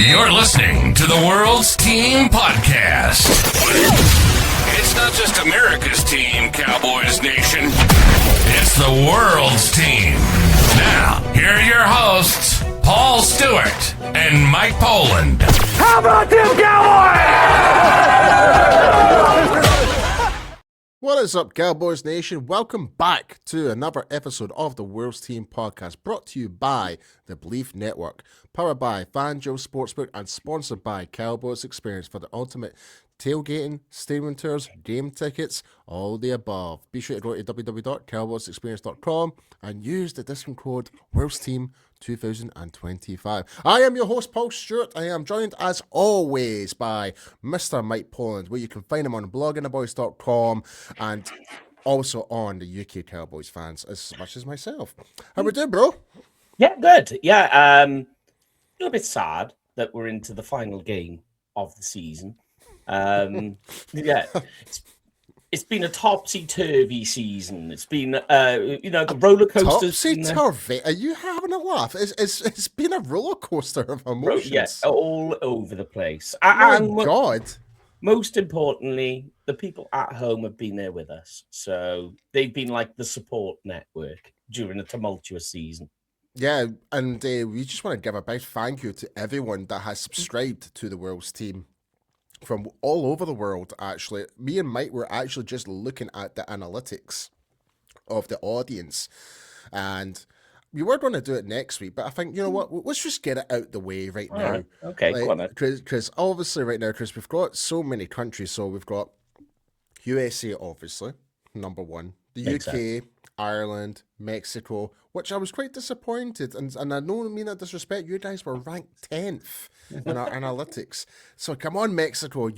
You're listening to the World's Team Podcast. It's not just America's team, Cowboys Nation. It's the world's team. Now, here are your hosts, Paul Stewart and Mike Poland. How about them Cowboys? What is up, Cowboys Nation? Welcome back to another episode of the World's Team Podcast, brought to you by the Belief Network, powered by FanJoe Sportsbook, and sponsored by Cowboys Experience for the ultimate tailgating, stadium tours, game tickets, all the above. Be sure to go to www.cowboysexperience.com and use the discount code WorldsTeam2025. I am your host, Paul Stewart. I am joined, as always, by Mr. Mike Poland, where you can find him on bloggingtheboys.com and also on the UK Cowboys fans, as much as myself. How we doing, bro? Yeah, good. Yeah, a little bit sad that we're into the final game of the season. Yeah, it's been a topsy-turvy season. It's been, the roller coaster. Topsy-turvy? Are you having a laugh? It's been a roller coaster of emotions. Yeah, all over the place. Oh my God. Most importantly, the people at home have been there with us. So they've been like the support network during a tumultuous season. Yeah, and we just want to give a big thank you to everyone that has subscribed to the World's Team from all over the world, actually. Me and Mike were actually just looking at the analytics of the audience, and we were going to do it next week, but I think, you know what, let's just get it out the way right now. Right. Okay, go on then. Because obviously right now, because we've got so many countries, so we've got USA, obviously, number one, the Makes UK, sense. Ireland, Mexico, which I was quite disappointed, and I don't mean that disrespect, you guys were ranked 10th in our analytics. So come on, Mexico,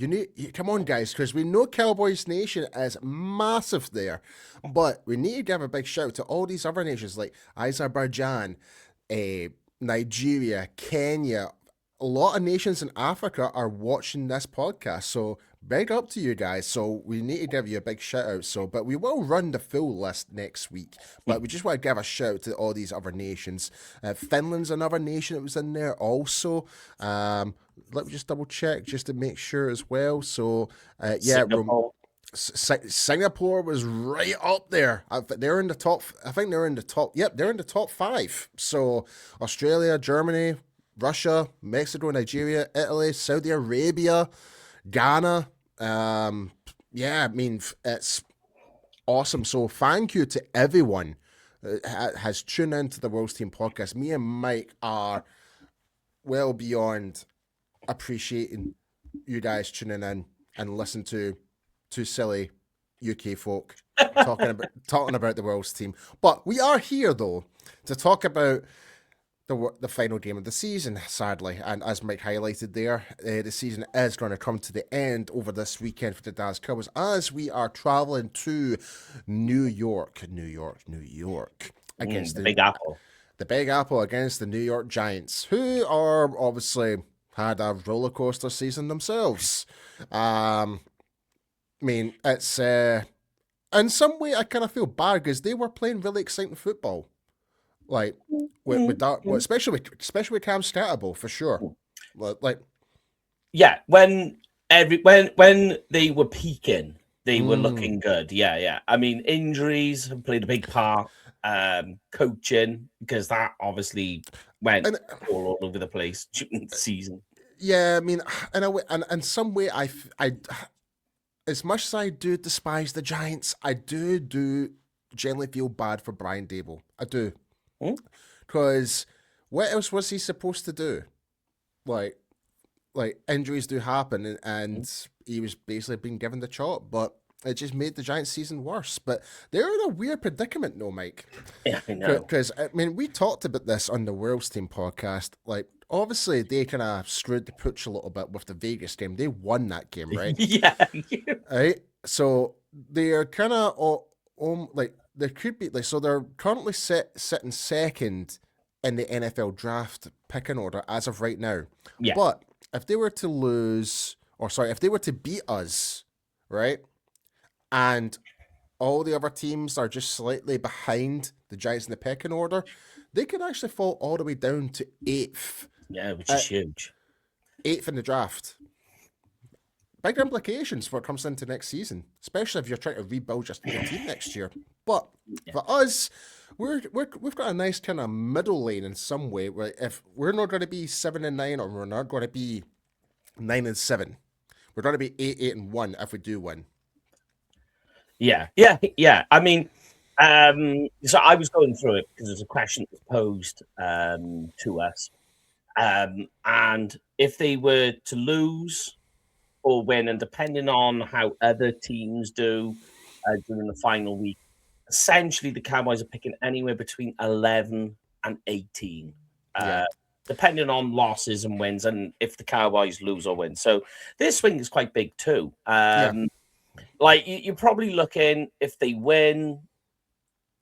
come on, guys, because we know Cowboys Nation is massive there, but we need to give a big shout to all these other nations like Azerbaijan, Nigeria, Kenya. A lot of nations in Africa are watching this podcast, so big up to you guys. So we need to give you a big shout out. But we will run the full list next week. But we just want to give a shout out to all these other nations. Finland's another nation that was in there also. Let me just double check just to make sure as well. So Singapore was right up there. They're in the top. I think they're in the top. Yep, they're in the top 5. So Australia, Germany, Russia, Mexico, Nigeria, Italy, Saudi Arabia, Ghana. It's awesome. So thank you to everyone that has tuned into the World's Team Podcast. Me and Mike are well beyond appreciating you guys tuning in and listen to two silly UK folk talking about the World's Team. But we are here though to talk about the final game of the season, sadly, and as Mike highlighted there, the season is going to come to the end over this weekend for the Dallas Cowboys as we are traveling to New York against the Big Apple. The Big Apple against the New York Giants, who are obviously had a roller coaster season themselves. It's in some way I kind of feel bad because they were playing really exciting football. Like with that, especially with Cam Scatterbo for sure. Like, yeah, when they were peaking, they were looking good. Yeah. I mean, injuries have played a big part. Coaching, because that obviously went all over the place during the season. Yeah, I mean, in some way, I as much as I do despise the Giants, I do generally feel bad for Brian Daboll. I do. Because what else was he supposed to do? Like injuries do happen, and he was basically being given the chop, but it just made the Giants' season worse. But they're in a weird predicament, though, Mike. Yeah, I know. Because we talked about this on the World's Team podcast. Like, obviously, they kind of screwed the pooch a little bit with the Vegas game. They won that game, right? Yeah. Right. So they are kind of there could be so they're currently sitting second in the NFL draft picking order as of right now. Yeah. But if they were to if they were to beat us, right, and all the other teams are just slightly behind the Giants in the pecking order, they could actually fall all the way down to 8th. Yeah, which is huge. 8th in the draft. Big implications for what comes into next season, especially if you're trying to rebuild your team next year. But for us, we've got a nice kind of middle lane in some way. Where if we're not going to be 7-9, or we're not going to be 9-7, we're going to be 8-1 if we do win. Yeah. I mean, so I was going through it because there's a question that was posed to us, and if they were to lose or win, and depending on how other teams do during the final week, essentially the Cowboys are picking anywhere between 11 and 18, depending on losses and wins, and if the Cowboys lose or win. So this swing is quite big too. Like you're probably looking, if they win,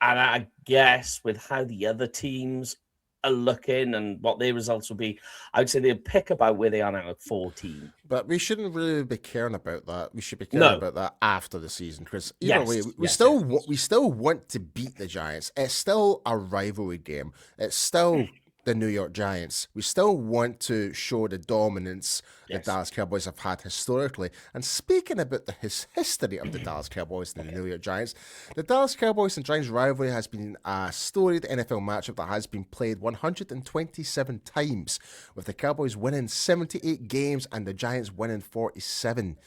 and I guess with how the other teams are looking and what their results will be, I would say they'll pick about where they are now at 14. But we shouldn't really be caring about that. We should be caring about that after the season, because either way, we still want to beat the Giants. It's still a rivalry game. It's still the New York Giants. We still want to show the dominance the Dallas Cowboys have had historically. And speaking about the history of the Dallas Cowboys and the New York Giants, the Dallas Cowboys and Giants rivalry has been a storied NFL matchup that has been played 127 times, with the Cowboys winning 78 games and the Giants winning 47.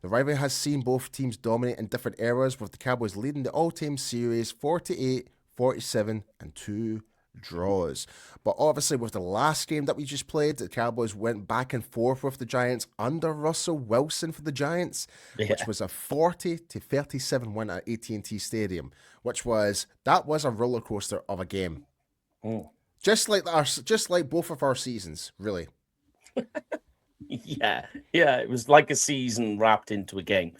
The rivalry has seen both teams dominate in different eras, with the Cowboys leading the all-time series 48, 47, and 2 draws. But obviously with the last game that we just played, the Cowboys went back and forth with the Giants under Russell Wilson for the Giants, which was a 40-37 win at AT&T Stadium, that was a roller coaster of a game. Just like both of our seasons, really. Yeah, it was like a season wrapped into a game.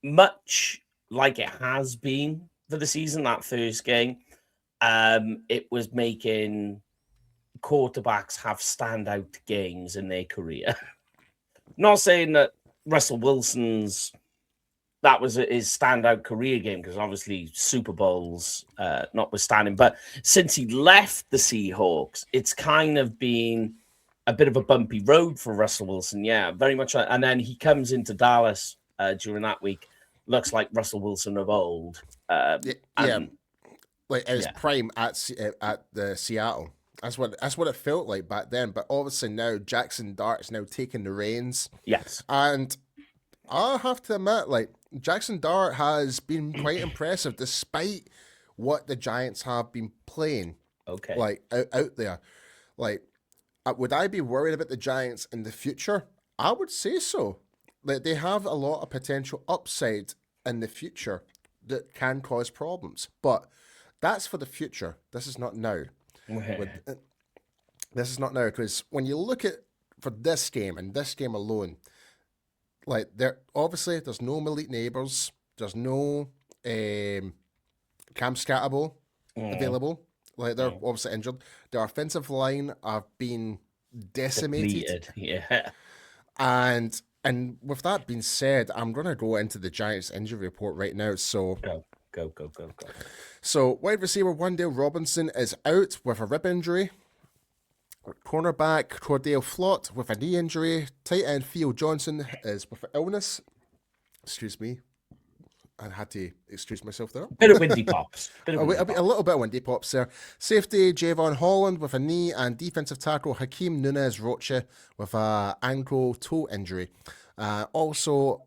Much like it has been for the season, that first game, it was making quarterbacks have standout games in their career. Not saying that Russell Wilson's that was his standout career game, because obviously Super Bowls notwithstanding, but since he left the Seahawks, it's kind of been a bit of a bumpy road for Russell Wilson. Yeah, very much. And then he comes into Dallas during that week. Looks like Russell Wilson of old. Like his prime at the Seattle. That's what it felt like back then. But obviously now Jackson Dart's now taking the reins. Yes, and I have to admit, like, Jackson Dart has been quite impressive despite what the Giants have been playing. Okay, like out there. Like, would I be worried about the Giants in the future? I would say so. Like, they have a lot of potential upside in the future that can cause problems. But that's for the future. This is not now. This is not now, because when you look at for this game and this game alone, like, there's no Malik Neighbors, there's no Cam Scatterbo available. Like, they're obviously injured. Their offensive line have been decimated. Yeah. And with that being said, I'm going to go into the Giants injury report right now. So Go. So wide receiver Wan'Dale Robinson is out with a rib injury. Cornerback Cordell Flott with a knee injury. Tight end Theo Johnson is with an illness. Excuse me. I had to excuse myself there. Bit of windy pops. A little bit of windy pops there. Safety Javon Holland with a knee, and defensive tackle Hakeem Nunez Rocha with a ankle toe injury. Also,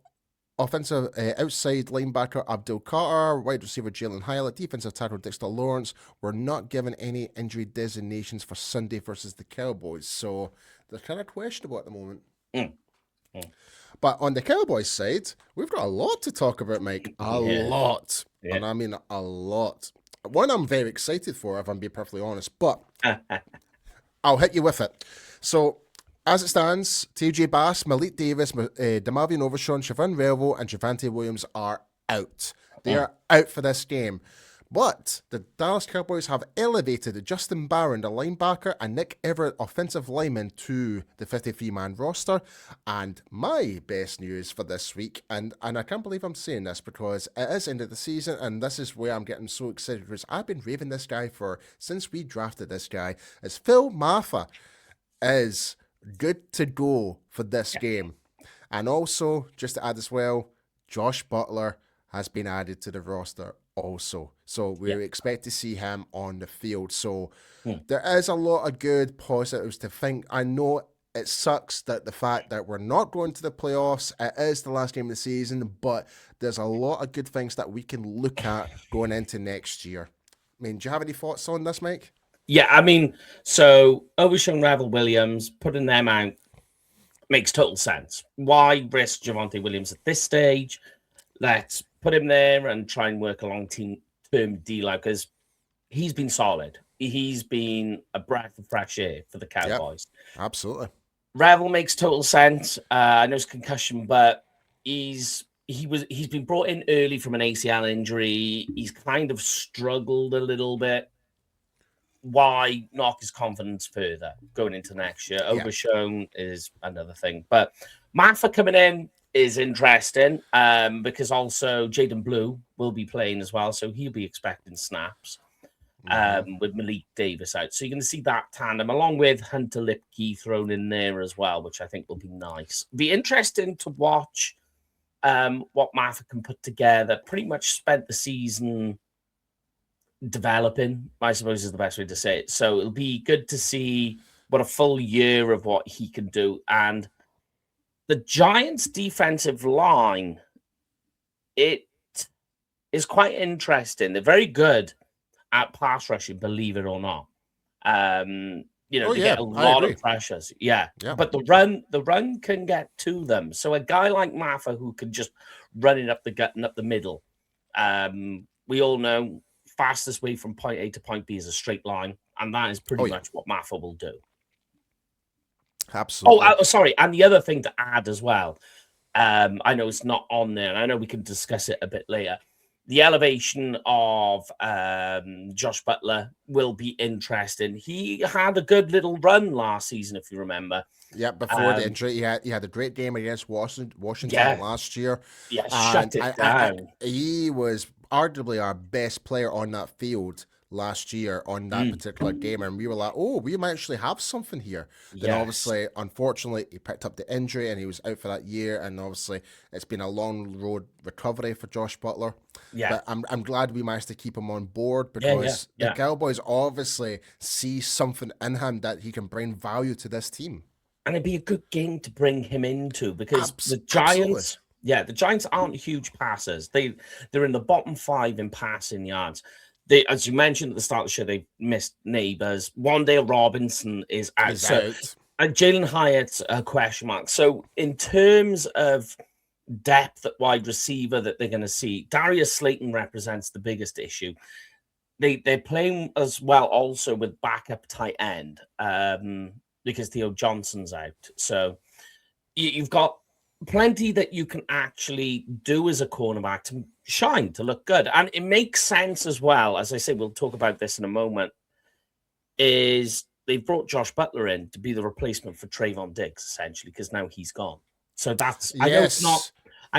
offensive outside linebacker Abdul Carter, wide receiver Jalen Hyatt, defensive tackle Dexter Lawrence were not given any injury designations for Sunday versus the Cowboys, so they're kind of questionable at the moment. But on the Cowboys side, we've got a lot to talk about, Mike. A lot. Yeah. And I mean a lot. One I'm very excited for, if I'm being perfectly honest, but I'll hit you with it. So, as it stands, TJ Bass, Malik Davis, DeMarvion Overshawn, Siobhan Relvo, and Javante Williams are out. They are out for this game. But the Dallas Cowboys have elevated Justin Barron, the linebacker, and Nick Everett, offensive lineman, to the 53-man roster. And my best news for this week, and I can't believe I'm saying this because it is end of the season, and this is where I'm getting so excited, because I've been raving this guy since we drafted this guy, is Phil Mafah is good to go for this game. And also, just to add as well, Josh Butler has been added to the roster also. So we expect to see him on the field. So there is a lot of good positives to think. I know it sucks that the fact that we're not going to the playoffs, it is the last game of the season, but there's a lot of good things that we can look at going into next year. I mean, do you have any thoughts on this, Mike? Yeah, I mean, so Overshown Revel Williams, putting them out makes total sense. Why risk Javonte Williams at this stage? Let's put him there and try and work a long-term deal out because he's been solid. He's been a breath of fresh air for the Cowboys. Yep, absolutely. Revel makes total sense. I know it's concussion, but he's been brought in early from an ACL injury. He's kind of struggled a little bit. Why knock his confidence further going into next year? Overshown is another thing. But Mafah coming in is interesting because also Jaden Blue will be playing as well. So he'll be expecting snaps with Malik Davis out. So you're going to see that tandem along with Hunter Lipke thrown in there as well, which I think will be nice. Be interesting to watch what Mafah can put together. Pretty much spent the season developing, I suppose is the best way to say it. So it'll be good to see what a full year of what he can do. And the Giants' defensive line, it is quite interesting. They're very good at pass rushing, believe it or not. They get a lot of pressures. Yeah. But the run can get to them. So a guy like Mafah who can just run it up the gut and up the middle. We all know fastest way from point A to point B is a straight line, and that is pretty much what Mafah will do. Absolutely. Sorry. And the other thing to add as well, I know it's not on there, and I know we can discuss it a bit later. The elevation of Josh Butler will be interesting. He had a good little run last season, if you remember. Yeah, before the injury, he had a great game against Washington last year. Yeah, shut it down. He was arguably our best player on that field last year on that particular game, and we were like, oh, we might actually have something here. Then obviously, unfortunately, he picked up the injury and he was out for that year, and obviously it's been a long road recovery for Josh Butler. But I'm glad we managed to keep him on board because the Cowboys obviously see something in him that he can bring value to this team. And it'd be a good game to bring him into because the Giants, the Giants aren't huge passers. They're in the bottom 5 in passing yards. They, as you mentioned at the start of the show, they missed Neighbors. Wan'Dale Robinson is out. And Jalen Hyatt's a question mark. So in terms of depth at wide receiver that they're going to see, Darius Slayton represents the biggest issue. They're playing as well also with backup tight end because Theo Johnson's out. So you've got plenty that you can actually do as a cornerback to shine, to look good. And it makes sense as well, as I say, we'll talk about this in a moment, is they've brought Josh Butler in to be the replacement for Trevon Diggs, essentially, because now he's gone. So that's, I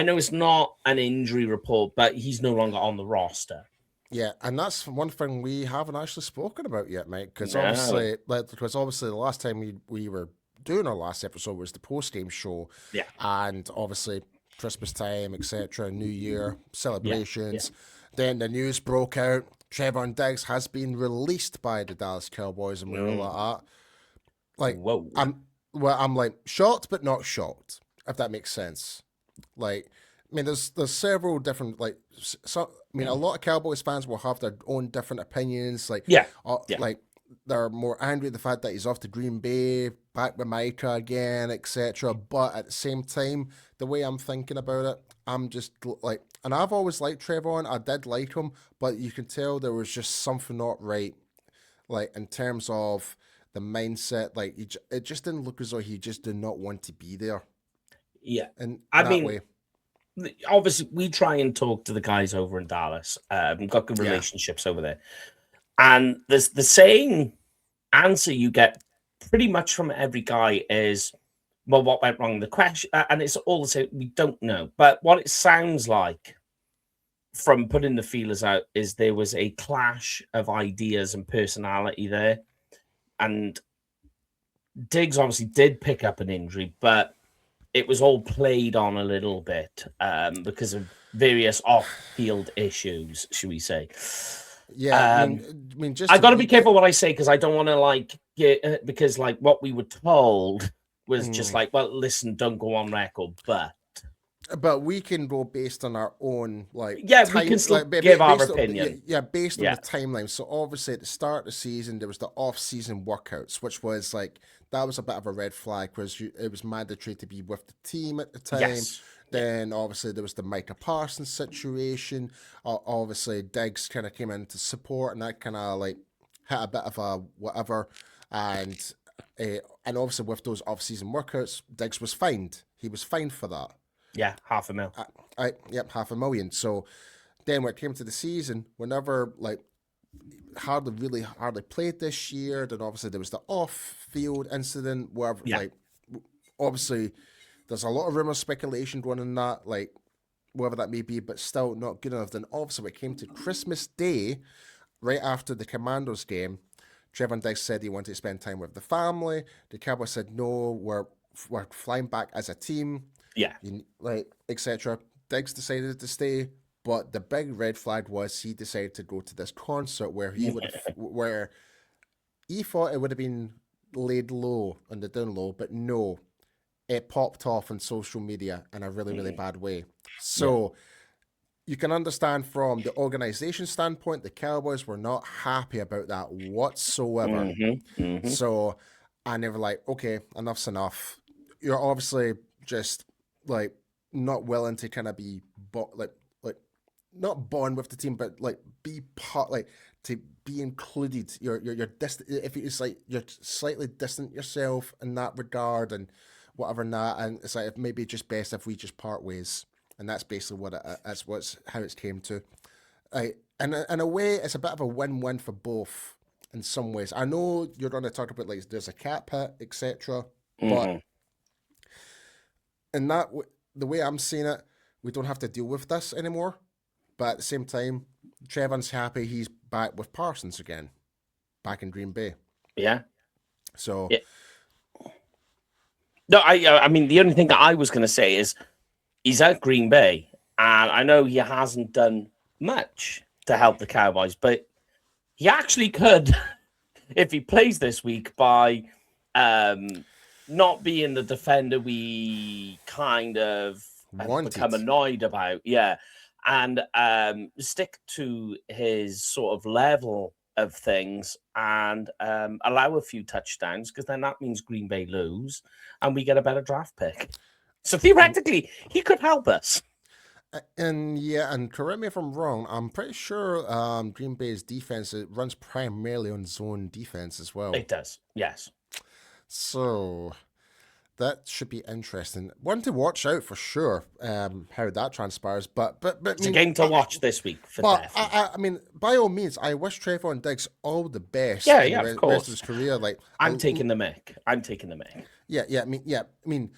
know it's not an injury report, but he's no longer on the roster. Yeah, and that's one thing we haven't actually spoken about yet, Mike, because obviously the last time we were doing our last episode was the post-game show. Yeah. And obviously Christmas time, etc., New Year celebrations. Then the news broke out. Trevon Diggs has been released by the Dallas Cowboys, and we were like, whoa. I'm like shocked, but not shocked, if that makes sense. Like, I mean, there's several different like. So, I mean, a lot of Cowboys fans will have their own different opinions. Like, like they're more angry at the fact that he's off to Green Bay, back with Micah again, etc. But at the same time, the way I'm thinking about it, I'm just like, and I've always liked Trevon. I did like him, but you can tell there was just something not right, like in terms of the mindset. Like, it just didn't look as though he just did not want to be there. Yeah, and I mean, obviously, we try and talk to the guys over in Dallas. We've got good relationships over there. And there's the same answer you get pretty much from every guy is, well, what went wrong? The question, and it's all the same, we don't know. But what it sounds like from putting the feelers out is there was a clash of ideas and personality there. And Diggs obviously did pick up an injury, but it was all played on a little bit because of various off-field issues, should we say? Yeah, just I got to be careful what I say because I don't want to get because what we were told was just listen, don't go on record, but we can go based on our own we can still give our opinion. Based on the timeline. So obviously at the start of the season there was the off-season workouts, which was that was a bit of a red flag because it was mandatory to be with the team at the time. Yes. Then obviously there was the Micah Parsons situation. Obviously Diggs kind of came in to support, and that kind of hit a bit of a whatever. And obviously with those off-season workouts, Diggs was fined. He was fined for that. Yeah, $500,000. Yep, $500,000. So then when it came to the season, whenever hardly played this year, then obviously there was the off-field incident where obviously there's a lot of rumor speculation going on that, whatever that may be, but still not good enough. Then obviously when it came to Christmas Day, right after the Commandos game, Trevon Diggs said he wanted to spend time with the family. The Cowboys said no, we're flying back as a team. Yeah. Etc. Diggs decided to stay, but the big red flag was he decided to go to this concert where where he thought it would have been laid low on the down low, but no, it popped off on social media in a really, really bad way. So you can understand from the organization standpoint, the Cowboys were not happy about that whatsoever. So, and they were like, okay, enough's enough. You're obviously just not willing to kind of be not bond with the team, but be part, to be included. You're distant. If it's you're slightly distant yourself in that regard and whatever and that, and it's it may be just best if we just part ways, and that's basically how it's came to. And in a way, it's a bit of a win-win for both in some ways. I know you're going to talk about there's a cap hit, etc., but in that the way I'm seeing it, we don't have to deal with this anymore. But at the same time, Trevon's happy he's back with Parsons again, back in Green Bay. Yeah. So. Yeah. No, I mean, the only thing that I was going to say is he's at Green Bay, and I know he hasn't done much to help the Cowboys, but he actually could if he plays this week by not being the defender we kind of become annoyed about. Yeah. And stick to his sort of level of things and allow a few touchdowns, because then that means Green Bay lose and we get a better draft pick. So theoretically, he could help us. And correct me if I'm wrong, I'm pretty sure Green Bay's defense runs primarily on zone defense as well. It does, yes. So that should be interesting. One to watch out for sure. How that transpires, but it's a game to watch this week. I mean, by all means, I wish Trevon Diggs all the best. Yeah, of course. Rest of his career, I'm taking the mic. Yeah. I mean,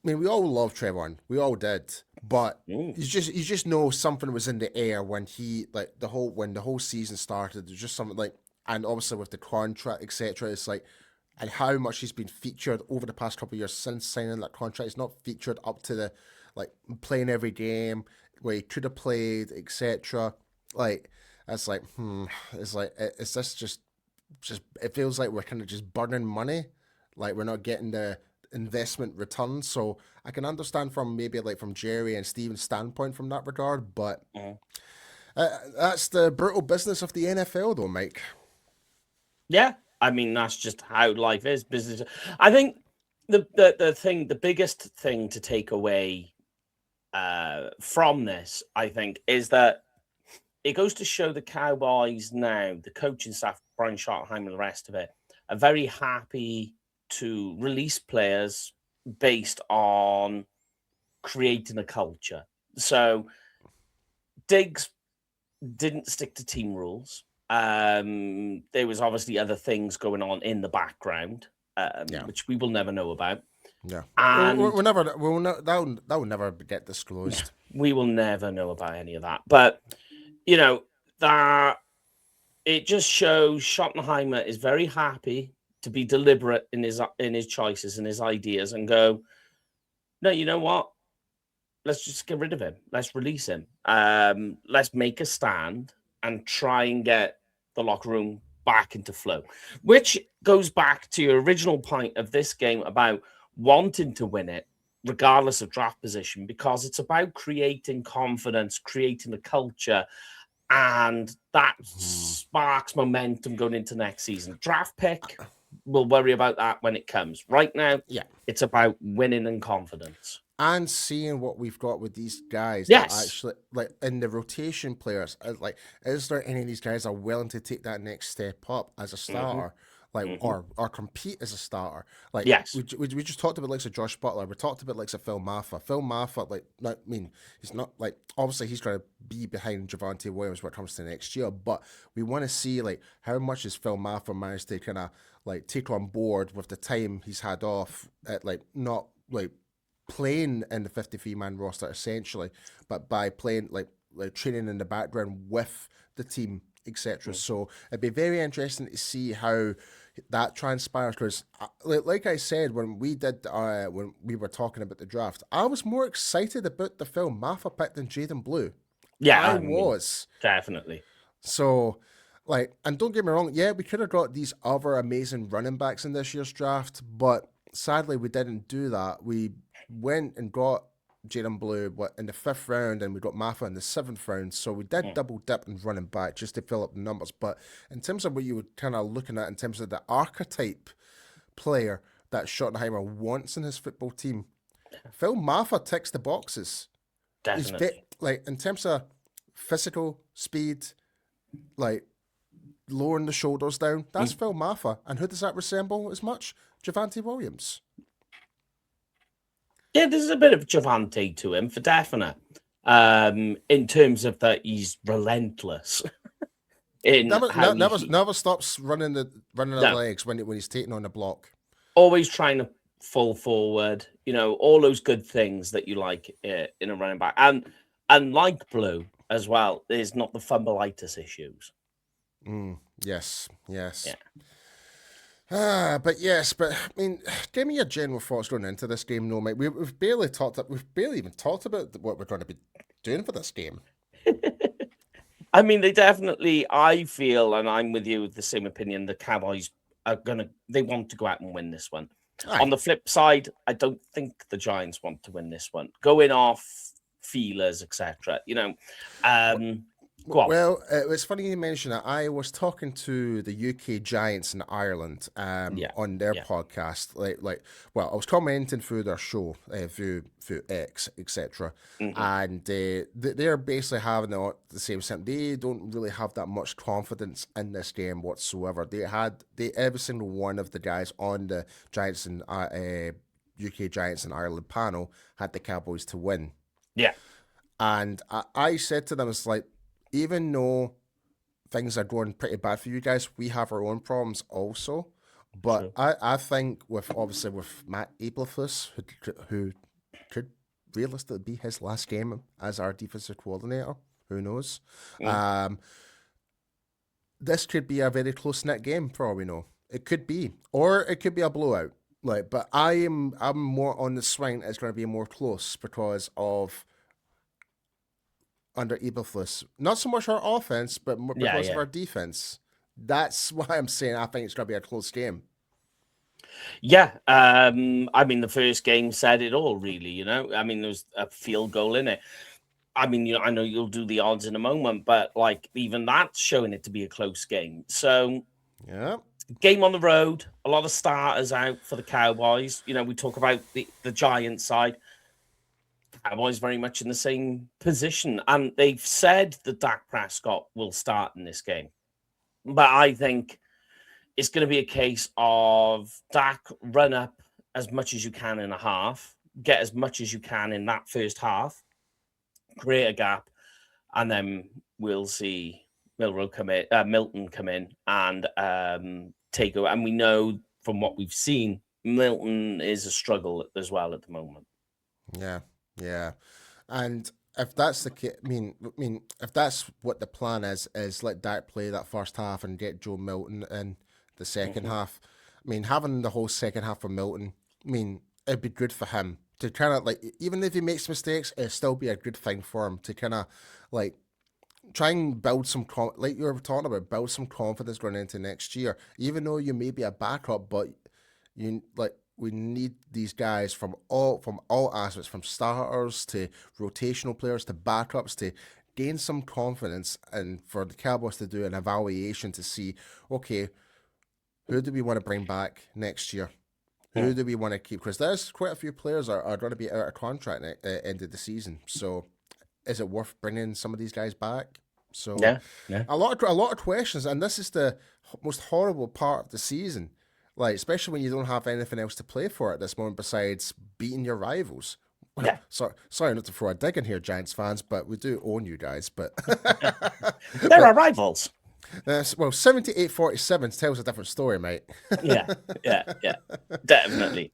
we all love Trevon. We all did, but you just know something was in the air when he the whole season started. There's just something and obviously with the contract, etc. It's and how much he's been featured over the past couple of years since signing that contract. He's not featured up to the playing every game where he could have played, etc. It's is this just it feels like we're kind of just burning money, we're not getting the investment return. So I can understand from from Jerry and Steven's standpoint from that regard, but that's the brutal business of the NFL, though, Mike. Yeah. I mean, that's just how life is. Business. I think the biggest thing to take away from this, I think, is that it goes to show the Cowboys now, the coaching staff, Brian Schottenheimer and the rest of it, are very happy to release players based on creating a culture. So Diggs didn't stick to team rules. There was obviously other things going on in the background, which we will never know about. Yeah, and that will never get disclosed. We will never know about any of that. But that it just shows Schottenheimer is very happy to be deliberate in his choices and his ideas and go, no, you know what? Let's just get rid of him. Let's release him. Let's make a stand and try and get the locker room back into flow, which goes back to your original point of this game about wanting to win it, regardless of draft position, because it's about creating confidence, creating a culture, and that sparks momentum going into next season. Draft pick, we'll worry about that when it comes. Right now, it's about winning and confidence. And seeing what we've got with these guys Yes. that actually, like, in the rotation players, like, is there any of these guys that are willing to take that next step up as a starter? Like, or compete as a starter. Like, yes, we just talked about like Josh Butler. We talked about like Phil Mafah. Phil Mafah, like, not, I mean, he's not like, obviously he's going to be behind Javonte Williams when it comes to next year. But we want to see like how much has Phil Mafah managed to kind of like take on board with the time he's had off at like not like playing in the 53-man roster essentially, but by playing like training in the background with the team, etc. So it'd be very interesting to see how that transpires, because like I said, when we were talking about the draft, I was more excited about the Phil Mafah pick than Jaden Blue. I was definitely. So like, and don't get me wrong, yeah, we could have got these other amazing running backs in this year's draft, but sadly we didn't do that. We went and got Jaden Blue in the 5th round, and we got Mafah in the 7th round. So we did double dip in running back just to fill up the numbers. But in terms of what you were kind of looking at in terms of the archetype player that Schottenheimer wants in his football team, Phil Mafah ticks the boxes. Definitely. Like, in terms of physical speed, like lowering the shoulders down, that's Phil Mafah. And who does that resemble as much? Javonte Williams. Yeah, there's a bit of Javonte to him for definite. In terms of that, he's relentless. Never stops running the legs when he's taking on the block. Always trying to fall forward. You know, all those good things that you like in a running back, and like Blue as well. There's not the fumbleitis issues. Yes. Yeah. But I mean, give me your general thoughts going into this game, no, mate. We've barely even talked about what we're going to be doing for this game. I mean, I feel, and I'm with you with the same opinion, the Cowboys they want to go out and win this one. Aye. On the flip side, I don't think the Giants want to win this one. Going off feelers, etc. You know, well, it's funny you mention that. I was talking to the UK Giants in Ireland on their podcast. I was commenting through their show, through X, etc. And they're basically having the same thing. They don't really have that much confidence in this game whatsoever. Every single one of the guys on the Giants and UK Giants in Ireland panel had the Cowboys to win. Yeah. And I said to them, it's like, even though things are going pretty bad for you guys, we have our own problems also. But sure. I think with Matt Eberflus, who could realistically be his last game as our defensive coordinator, who knows? This could be a very close-knit game for all we know. It could be. Or it could be a blowout. But I'm more on the swing. It's going to be more close because of under Eberflus. Not so much our offense, but more because of our defense. That's why I'm saying I think it's going to be a close game. Yeah. I mean, the first game said it all, really, you know. I mean, there was a field goal in it. I mean, I know you'll do the odds in a moment, but like even that's showing it to be a close game. So, yeah. Game on the road, a lot of starters out for the Cowboys. You know, we talk about the Giants side. Cowboys very much in the same position, and they've said that Dak Prescott will start in this game. But I think it's going to be a case of Dak run up as much as you can in a half, get as much as you can in that first half, create a gap, and then we'll see Milton come in and take over. And we know from what we've seen, Milton is a struggle as well at the moment. Yeah, and if that's the case, I mean, if that's what the plan is let Dak play that first half and get Joe Milton in the second half. I mean, having the whole second half of Milton, I mean, it'd be good for him to kind of like, even if he makes mistakes, it'd still be a good thing for him to kind of like try and build some, like you were talking about, build some confidence going into next year. Even though you may be a backup, but you like we need these guys from all aspects, from starters to rotational players to backups to gain some confidence, and for the Cowboys to do an evaluation to see, okay, who do we want to bring back next year? Who do we want to keep? Because there's quite a few players are going to be out of contract at the end of the season. So, is it worth bringing some of these guys back? So, Yeah. a lot of questions, and this is the most horrible part of the season. Like, especially when you don't have anything else to play for at this moment besides beating your rivals. Yeah. Sorry not to throw a dig in here, Giants fans, but we do own you guys. But They're our rivals. well, 78-47 tells a different story, mate. Yeah. Definitely.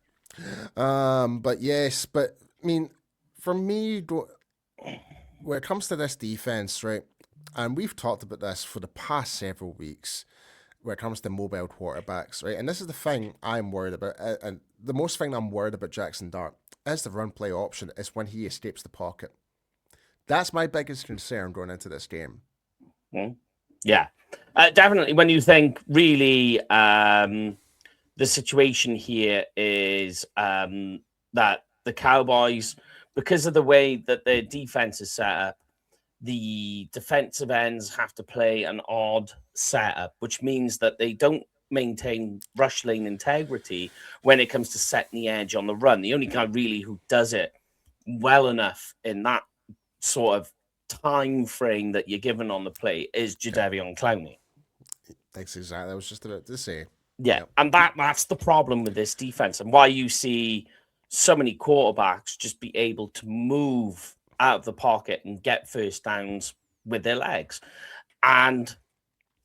But yes, but I mean, for me, when it comes to this defense, right, and we've talked about this for the past several weeks, when it comes to mobile quarterbacks, right, and this is the thing I'm worried about, and the most thing I'm worried about Jackson Dart is the run play option is when he escapes the pocket. That's my biggest concern going into this game. Yeah, definitely. When you think really, the situation here is that the Cowboys, because of the way that their defense is set up, the defensive ends have to play an odd setup, which means that they don't maintain rush lane integrity when it comes to setting the edge on the run. The only guy really who does it well enough in that sort of time frame that you're given on the play is Jadeveon Clowney. That's exactly what I was just about to say. Yeah, and that's the problem with this defense, and why you see so many quarterbacks just be able to move out of the pocket and get first downs with their legs. And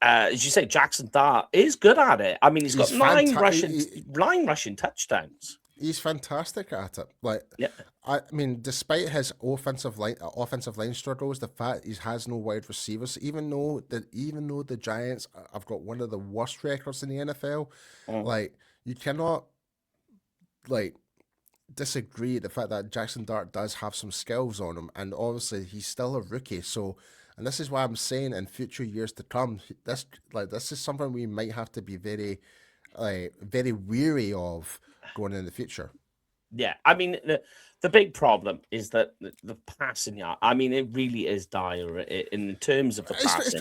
as you say, Jackson Dart is good at it. I mean, he's got nine rushing touchdowns. He's fantastic at it. Like, Yeah. I mean, despite his offensive line struggles, the fact he has no wide receivers, even though the Giants have got one of the worst records in the NFL, like you cannot like disagree the fact that Jackson Dart does have some skills on him, and obviously he's still a rookie. So, and this is why I'm saying in future years to come, this is something we might have to be very weary of going in the future. Yeah, I mean the big problem is that the passing yard. I mean, it really is dire in terms of the passing.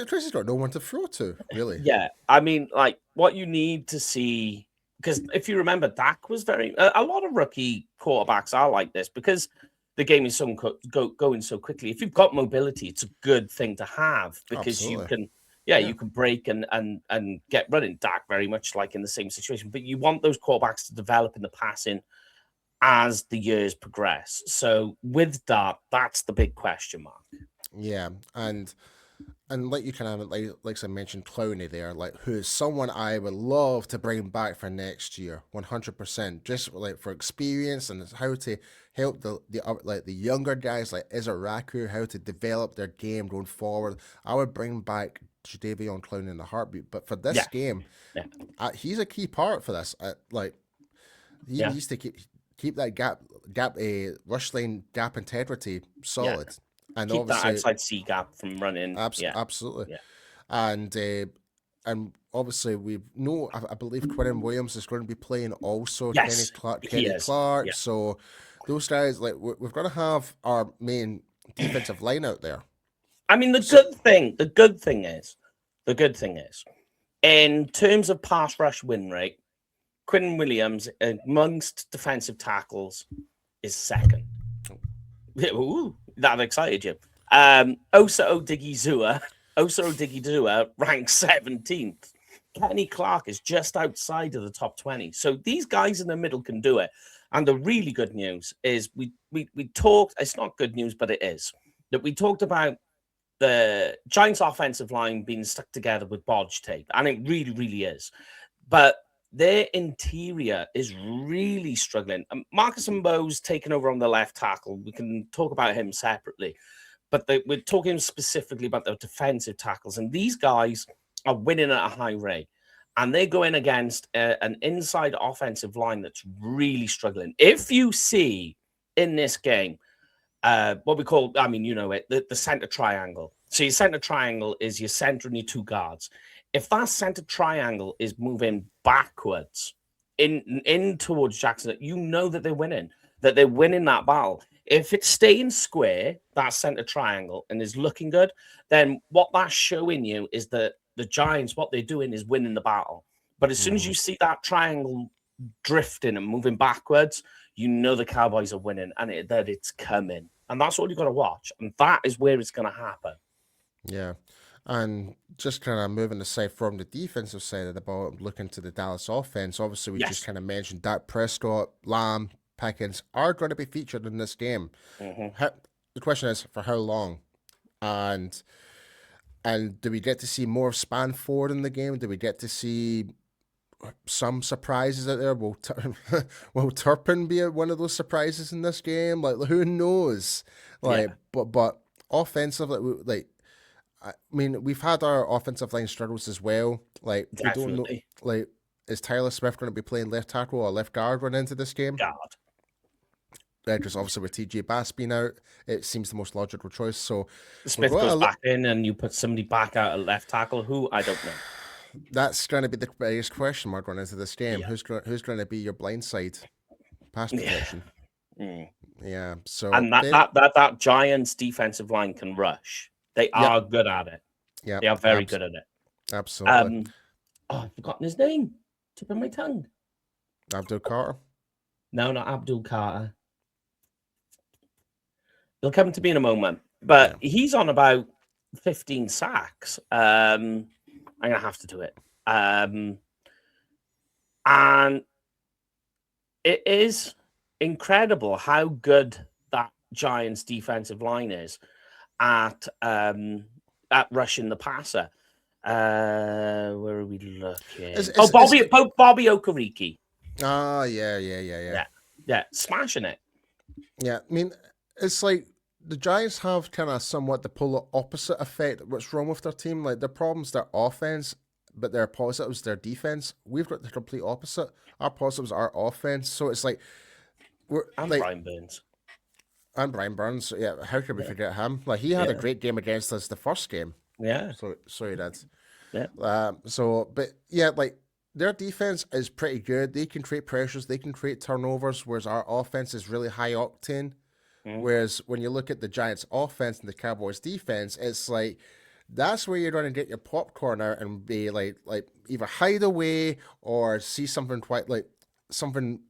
Tracy's got no one to throw to, really. Yeah, I mean, like what you need to see. Because if you remember, Dak was a lot of rookie quarterbacks are like this because the game is going so quickly. If you've got mobility, it's a good thing to have because Absolutely. you can break and get running. Dak very much like in the same situation, but you want those quarterbacks to develop in the passing as the years progress. So with Dart, that's the big question mark. Yeah, and like you kind of like I mentioned, Clowney there, like who's someone I would love to bring back for next year, 100%. Just like for experience and how to help the younger guys like Izaraku, how to develop their game going forward. I would bring back Jadeveon Clowney in the heartbeat. But for this game, he's a key part for this. He needs to keep that gap rush lane gap integrity solid. Yeah. And keep obviously, that outside C gap from running. Absolutely. Yeah. And obviously I believe Quentin Williams is going to be playing also. Yes, Kenny Clark. Yeah. So those guys, like we've got to have our main defensive line out there. I mean, the good thing is, in terms of pass rush win rate, Quentin Williams amongst defensive tackles is second. Ooh, that excited you. Osa Odigizua ranks 17th. Kenny Clark is just outside of the top 20. So these guys in the middle can do it. And the really good news is we talked, it's not good news, but it is, that we talked about the Giants offensive line being stuck together with bodge tape. And it really, really is. But their interior is really struggling. Marcus Mbo's taken over on the left tackle. We can talk about him separately. But we're talking specifically about the defensive tackles. And these guys are winning at a high rate. and they're going against an inside offensive line that's really struggling. If you see in this game what we call, I mean, you know it, the center triangle. So your center triangle is your center and your two guards. If that center triangle is moving backwards in towards Jackson, you know that they're winning, that battle. If it's staying square, that center triangle, and is looking good, then what that's showing you is that the Giants, what they're doing is winning the battle. But as soon as you see that triangle drifting and moving backwards, you know the Cowboys are winning and that it's coming. And that's all you've got to watch. And that is where it's going to happen. Yeah. And just kind of moving aside from the defensive side of the ball, looking to the Dallas offense, obviously we just kind of mentioned Dak Prescott, Lamb, Pickens are going to be featured in this game. The question is, for how long? And do we get to see more span forward in the game? Do we get to see some surprises out there? Will Turpin be one of those surprises in this game? Like, who knows? Like, but offensively, like, I mean, we've had our offensive line struggles as well. Like, we don't know. Like, is Tyler Smith going to be playing left tackle or left guard running into this game? Guard. Because obviously with TJ Bass being out, it seems the most logical choice. So Smith goes back in, and you put somebody back out at left tackle. Who? I don't know. That's going to be the biggest question mark going into this game. Who's going to be your blindside pass protection? Yeah. So and that Giants defensive line can rush. They are good at it. Yeah, they are very good at it. Absolutely. I've forgotten his name. Tip of my tongue. Abdul Carter. No, not Abdul Carter. He'll come to me in a moment. But he's on about 15 sacks. I'm going to have to do it. And it is incredible how good that Giants defensive line is at rushing the passer. Where are we looking? Bobby Okereke. Oh, yeah. Yeah, smashing it. Yeah, I mean, it's like the Giants have kind of somewhat the polar opposite effect. What's wrong with their team? Like, their problems, their offense, but their positives, their defense. We've got the complete opposite. Our positives are offense. So it's like... Brian Burns. And Brian Burns. Yeah, how could we forget him? Like, he had a great game against us the first game. Yeah. So he did. Yeah. But yeah, like, their defense is pretty good. They can create pressures. They can create turnovers, whereas our offense is really high octane. Whereas when you look at the Giants' offense and the Cowboys' defense, it's like that's where you're going to get your popcorn out and be like either hide away or see something something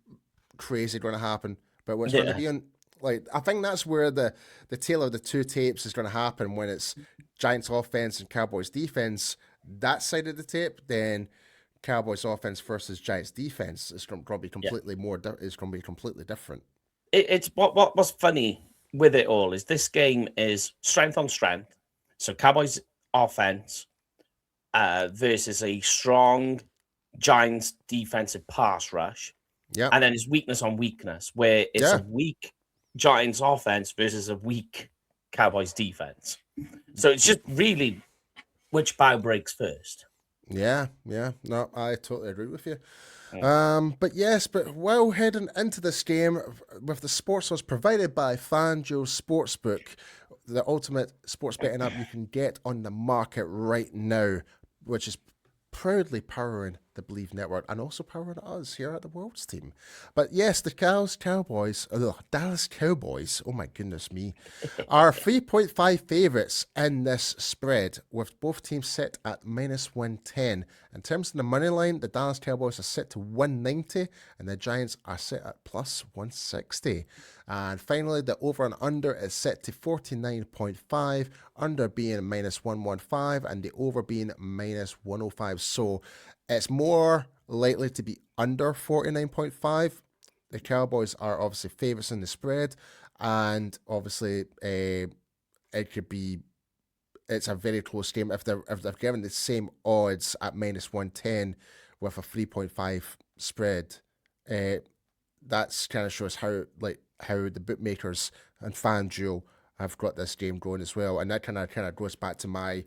crazy going to happen. But what's going to be on, like, I think that's where the tale of the two tapes is going to happen when it's Giants' offense and Cowboys' defense. That side of the tape, then Cowboys' offense versus Giants' defense is going to be completely completely different. It's what's funny with it all is this game is strength on strength. So Cowboys offense versus a strong Giants defensive pass rush. Yeah. And then it's weakness on weakness, where it's a weak Giants offense versus a weak Cowboys defense. So it's just really which bow breaks first. Yeah. No, I totally agree with you. But while heading into this game with the sports was provided by FanDuel Sportsbook, the ultimate sports betting app you can get on the market right now, which is proudly powering the Believe Network and also powering us here at the World's Team. But yes, the Dallas Cowboys, oh my goodness me, are 3.5 favourites in this spread, with both teams set at minus 110. In terms of the money line, the Dallas Cowboys are set to 190 and the Giants are set at plus 160. And finally, the over and under is set to 49.5, under being minus 115 and the over being minus 105. So it's more likely to be under 49.5. The Cowboys are obviously favourites in the spread, and obviously it's a very close game. If they're given the same odds at minus 110 with a 3.5 spread, that's kind of shows how the bookmakers and FanDuel have got this game going as well. And that kind of goes back to my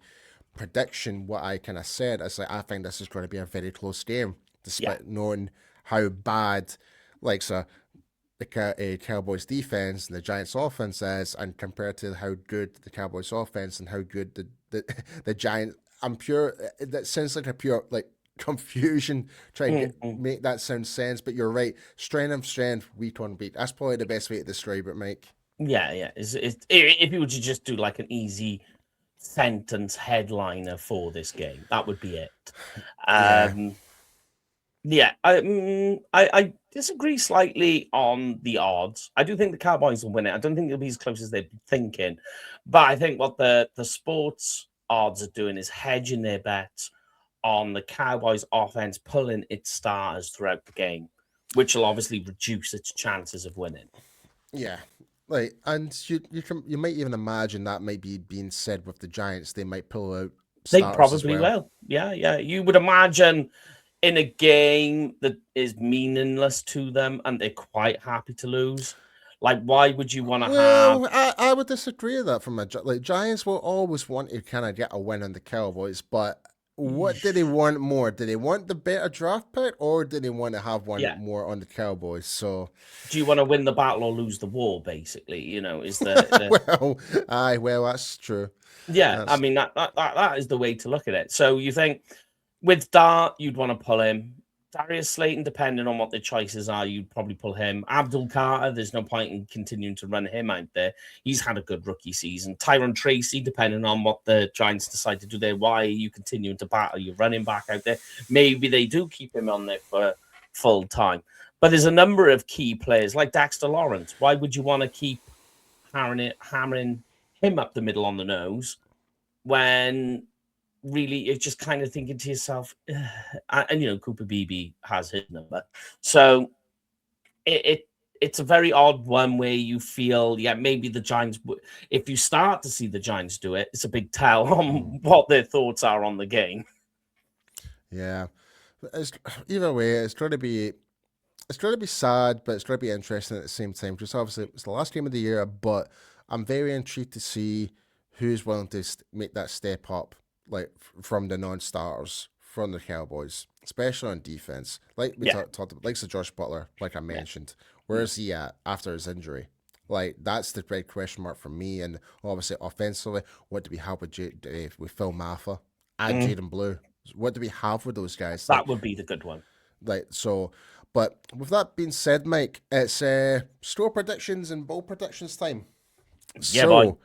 prediction, what I kind of said is like, I think this is going to be a very close game, despite knowing how bad, like, so the Cowboys defense and the Giants offense is, and compared to how good the Cowboys offense and how good the Giants. That sounds like a pure like confusion. Trying to make that sound sense, but you're right. Strength of strength, week on week. That's probably the best way to describe it, Mike. Yeah. If you were to just do like an easy sentence headliner for this game, that would be it. I disagree slightly on the odds. I do think the Cowboys will win it. I don't think it'll be as close as they're thinking, but I think what the sports odds are doing is hedging their bets on the Cowboys offense pulling its starters throughout the game, which will obviously reduce its chances of winning. Yeah. Like, and you might even imagine that might be being said with the Giants. They might pull out starters. They probably as well. will. Yeah. You would imagine in a game that is meaningless to them and they're quite happy to lose. Like, why would you want to have... I would disagree with that from Giants will always want to kind of get a win on the Cowboys, but what do they want more? Do they want the better draft pick, or do they want to have one more on the Cowboys? So, do you want to win the battle or lose the war? Basically, is the well, that's true. Yeah, I mean that is the way to look at it. So you think with Dart, you'd want to pull him. Darius Slayton, depending on what the choices are, you'd probably pull him. Abdul Carter, there's no point in continuing to run him out there. He's had a good rookie season. Tyron Tracy, depending on what the Giants decide to do there, why are you continuing to battle your running back out there? Maybe they do keep him on there for full time. But there's a number of key players like Dexter Lawrence. Why would you want to keep hammering him up the middle on the nose when... really, you're just kind of thinking to yourself, and Cooper Beebe has his number, so it's a very odd one where you feel, maybe the Giants. If you start to see the Giants do it, it's a big tell on what their thoughts are on the game. Yeah, either way, it's going to be sad, but it's going to be interesting at the same time. Because obviously it's the last game of the year, but I'm very intrigued to see who's willing to make that step up. Like from the non-starters, from the Cowboys, especially on defense. Like we talked about, like Josh Butler, like I mentioned. Where is he at after his injury? Like, that's the big question mark for me. And obviously, offensively, what do we have with Phil Mafah and Jaden Blue? What do we have with those guys? That would be the good one. Like, so, but with that being said, Mike, it's store predictions and bowl predictions time. Yeah, boy.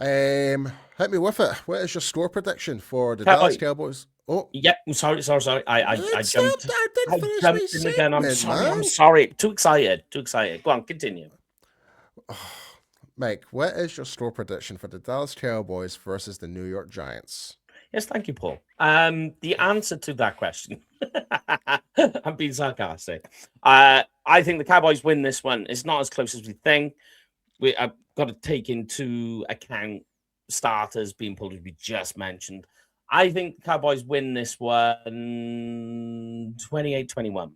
Hit me with it. What is your score prediction for the Dallas Cowboys? Oh, yeah. I'm sorry. I jumped. I jumped in again. I'm sorry. Man. I'm sorry. Too excited. Go on, continue. Mike, what is your score prediction for the Dallas Cowboys versus the New York Giants? Yes, thank you, Paul. The answer to that question, I'm being sarcastic. I think the Cowboys win this one. It's not as close as we think. I've got to take into account starters being pulled, as we just mentioned. I think the Cowboys win this one 28-21.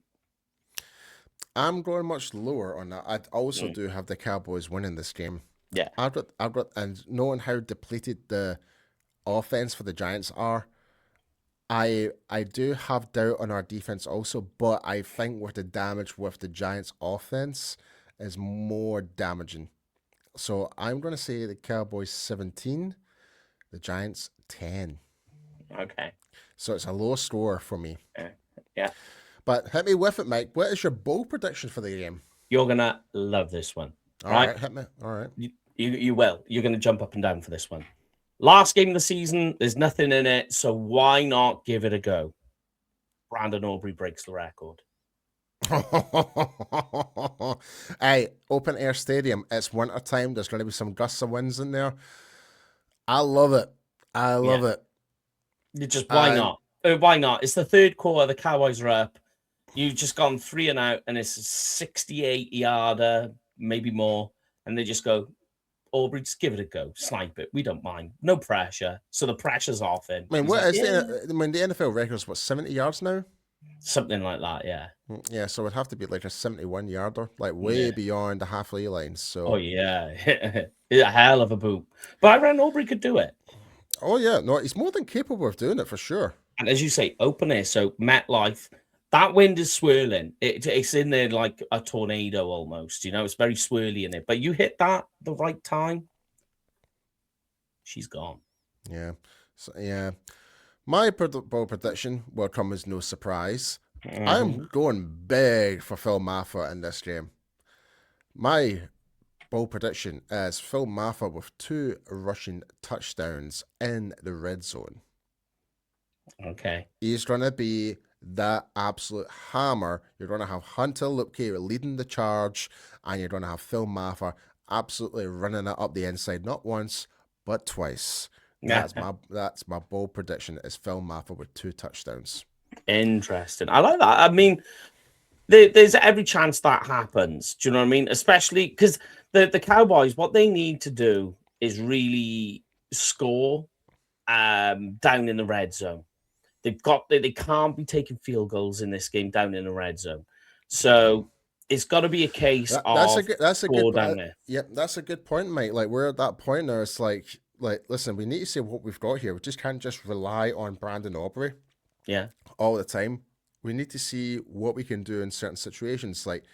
I'm going much lower on that. I also do have the Cowboys winning this game. Yeah. I've got, and knowing how depleted the offense for the Giants are, I do have doubt on our defense also, but I think with the damage with the Giants offense is more damaging. So I'm going to say the Cowboys 17, the Giants 10. Okay. So it's a low score for me. Yeah. But hit me with it, Mike. What is your bowl prediction for the game? You're going to love this one. All right, hit me. All right. You will. You're going to jump up and down for this one. Last game of the season, there's nothing in it, so why not give it a go? Brandon Aubrey breaks the record. Hey, open air stadium. It's winter time. There's going to be some gusts of winds in there. I love it. You just why not? Why not? It's the third quarter. The Cowboys are up. You've just gone 3 and out, and it's a 68-yarder, maybe more, and they just go, Aubrey, just give it a go. Snipe it. We don't mind. No pressure. So the pressure's off him. I mean, the NFL record's 70 yards now? Something like that, yeah. Yeah, so it'd have to be like a 71-yarder, like way beyond the halfway line. So. Oh, yeah. It's a hell of a boot. But I ran Aubrey could do it. Oh yeah, no, he's more than capable of doing it for sure. And as you say, open air. So MetLife, that wind is swirling. It's in there like a tornado almost. It's very swirly in there. But you hit that the right time, she's gone. Yeah, so, yeah. My bold prediction will come as no surprise. I'm going big for Phil Mafah in this game. My bold prediction is Phil Mafah with 2 rushing touchdowns in the red zone. Okay. He's going to be the absolute hammer. You're going to have Hunter Lupke leading the charge, and you're going to have Phil Mafah absolutely running it up the inside, not once, but twice. That's my bold prediction is Phil Mafah with 2 touchdowns. Interesting. I like that. I mean, there's every chance that happens. Do you know what I mean? Especially because the Cowboys, what they need to do is really score down in the red zone. They can't be taking field goals in this game down in the red zone. So it's got to be a case that's of a good down there. Yeah, that's a good point, mate. Like we're at that point now. It's like listen, we need to see what we've got here. We just can't just rely on Brandon Aubrey. Yeah. All the time. We need to see what we can do in certain situations. Like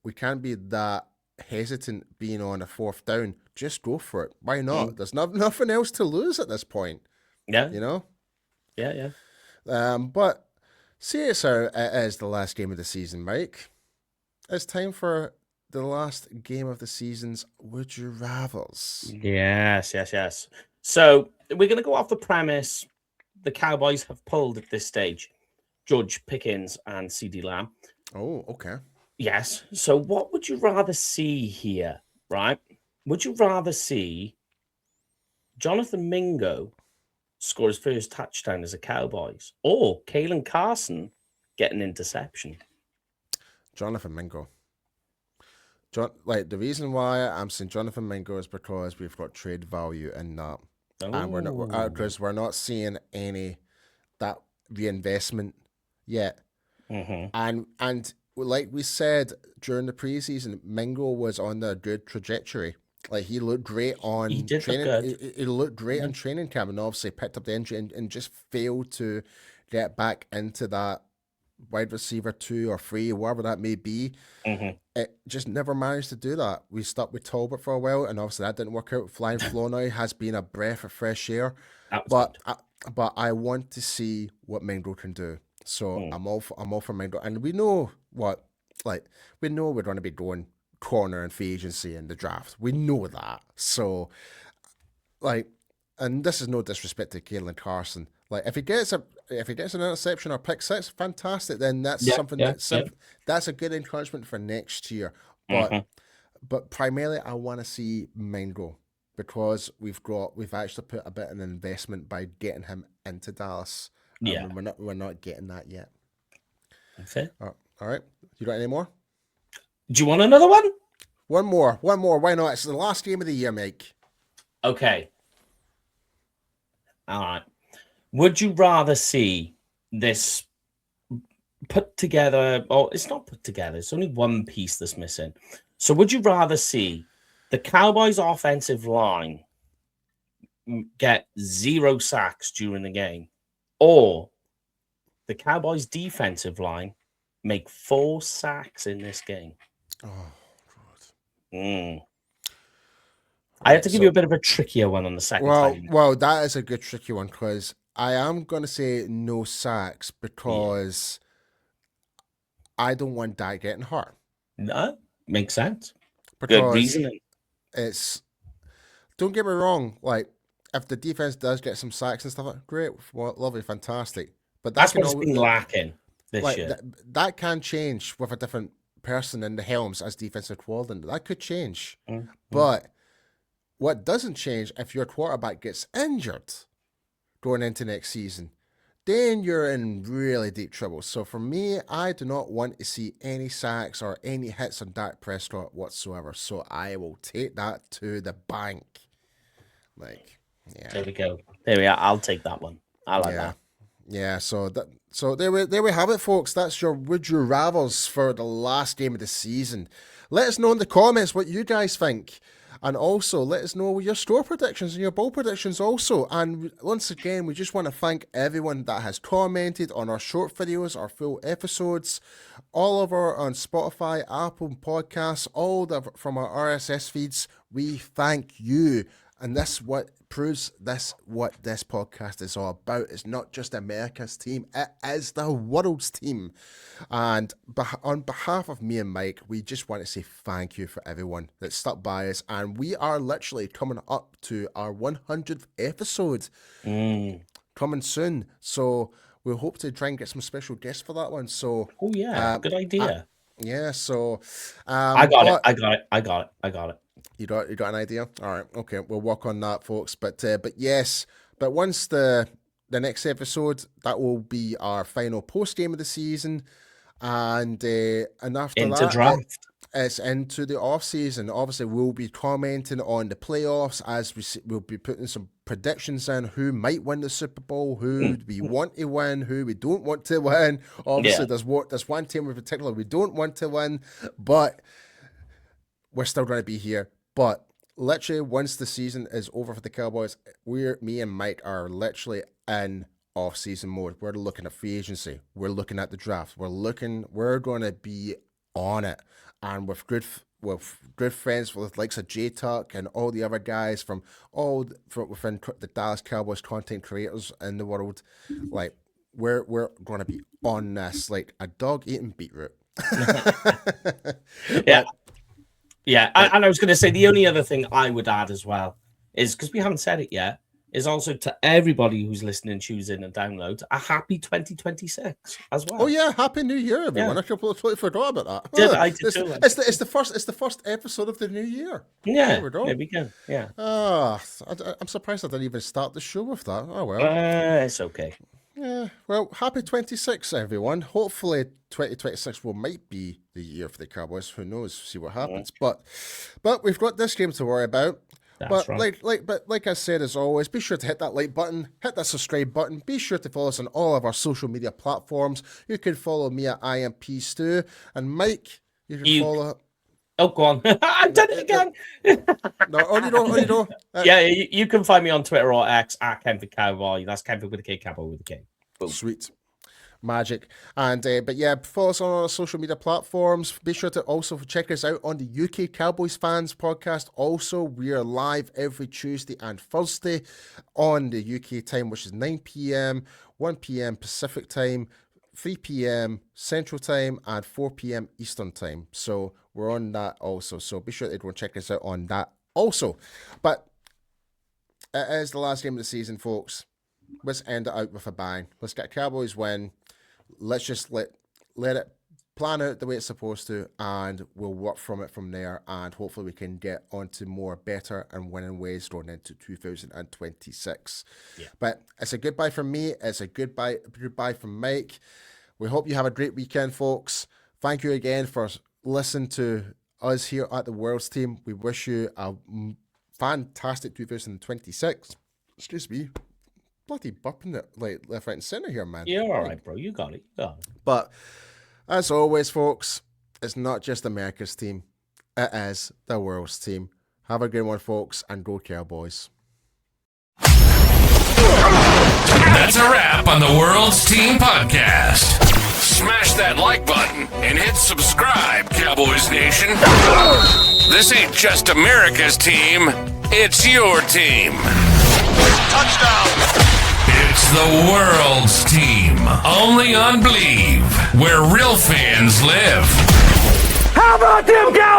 we can't be that hesitant being on a 4th down. Just go for it. Why not? There's nothing else to lose at this point. Yeah. Yeah. But see, it is the last game of the season, Mike. It's time for the last game of the season's Would You Rathers. Yes. So we're going to go off the premise the Cowboys have pulled at this stage George Pickens and CeeDee Lamb. Oh, okay. Yes. So what would you rather see here, right? Would you rather see Jonathan Mingo score his first touchdown as a Cowboys or Kalen Carson get an interception? Jonathan Mingo. The reason why I'm saying Jonathan Mingo is because we've got trade value in that. And we're not seeing any that reinvestment yet. And like we said during the preseason, Mingo was on a good trajectory. Like he looked great on training. He looked great on training camp, and obviously picked up the injury and just failed to get back into that wide receiver 2 or 3, whatever that may be. It just never managed to do that. We stuck with Talbot for a while, and obviously that didn't work out. Flying Flournoy has been a breath of fresh air, but I want to see what Mingo can do. So I'm all for Mingo, and we know we're going to be going corner and free agency in the draft. We know that. So, and this is no disrespect to Kalen Carson. Like if he gets an interception or pick 6, fantastic. Then that's that's a good encouragement for next year. But primarily, I want to see Mingo because we've actually put a bit of an investment by getting him into Dallas. We're not getting that yet. Okay. All right. You got any more? Do you want another one? One more. Why not? It's the last game of the year, Mike. Okay. All right. Would you rather see this put together? Oh, it's not put together. It's only one piece that's missing. So would you rather see the Cowboys offensive line get 0 sacks during the game or the Cowboys defensive line make 4 sacks in this game? Oh, God. I had to give you a bit of a trickier one on the second time. Well, that is a good tricky one because I am going to say no sacks because I don't want Dak getting hurt. No, makes sense. Because good reasoning. Don't get me wrong, like if the defense does get some sacks and stuff, great, lovely, fantastic. But that's what's been lacking this year. That can change with a different person in the helms as defensive coordinator. That could change. But what doesn't change if your quarterback gets injured going into next season, then you're in really deep trouble. So for me, I do not want to see any sacks or any hits on Dak Prescott whatsoever. So I will take that to the bank. There we go. There we are. I'll take that one. I like that. Yeah, so there we have it, folks. That's your Would You Rathers for the last game of the season. Let us know in the comments what you guys think. And also, let us know your score predictions and your bowl predictions also. And once again, we just want to thank everyone that has commented on our short videos, our full episodes, all of our on Spotify, Apple Podcasts, from our RSS feeds. We thank you. And this what proves what this podcast is all about. It's not just America's team, it is the world's team. And on behalf of me and Mike, we just want to say thank you for everyone that stuck by us. And we are literally coming up to our 100th episode coming soon. So we hope to try and get some special guests for that one. So good idea. So I got it. You got an idea? All right, okay, we'll work on that, folks. But once the next episode, that will be our final post game of the season, and after into that, draft. It's into the off season. Obviously, we'll be commenting on the playoffs as we'll be putting some predictions in who might win the Super Bowl, who we want to win, who we don't want to win. Obviously, there's one team in particular we don't want to win, but we're still going to be here. But literally, once the season is over for the Cowboys, me and Mike are literally in off-season mode. We're looking at free agency. We're looking at the draft. We're going to be on it. And with good friends with likes of J-Tuck and all the other guys from within the Dallas Cowboys content creators in the world, like we're going to be on this like a dog eating beetroot. Yeah. Yeah, and I was going to say the only other thing I would add as well is, because we haven't said it yet, is also to everybody who's listening, choose in and download, a happy 2026 as well. Oh yeah, happy New Year, everyone! I totally forgot about that. It's the first episode of the new year. Yeah, there we go. Yeah. I'm surprised I didn't even start the show with that. Oh well, it's okay. Yeah, well, happy 26, everyone. Hopefully 2026 might be the year for the Cowboys. Who knows? See what happens. But we've got this game to worry about. That's right. Like I said, as always, be sure to hit that like button, hit that subscribe button. Be sure to follow us on all of our social media platforms. You can follow me at IMP Stu, and Mike, you can follow. Oh, go on. I've done it again. No, you don't. Yeah, you can find me on Twitter or X at Kenford Cowboy. That's Kenford with a K, Cowboy with a K. Boom. Sweet. Magic. And follow us on our social media platforms. Be sure to also check us out on the UK Cowboys Fans podcast. Also, we are live every Tuesday and Thursday on the UK time, which is 9 p.m., 1 p.m. Pacific time, 3 p.m. Central time, and 4 p.m. Eastern time. So we're on that also. So be sure to go and check us out on that also. But it is the last game of the season, folks. Let's end it out with a bang. Let's get a Cowboys win. Let's just let it plan out the way it's supposed to, and we'll work from there, and hopefully we can get onto more better and winning ways going into 2026. Yeah. But it's a goodbye from me. It's a goodbye from Mike. We hope you have a great weekend, folks. Thank you again for listening to us here at the World's Team. We wish you a fantastic 2026. Excuse me. Bloody burping it like left, right, and center here, man. You're all right, bro. You got it. But as always, folks, it's not just America's team. It is the world's team. Have a good one, folks, and go Cowboys. That's a wrap on the World's Team Podcast. Smash that like button and hit subscribe, Cowboys Nation. This ain't just America's team. It's your team. Touchdown. It's the World's Team, only on Believe, where real fans live. How about them Cowboys?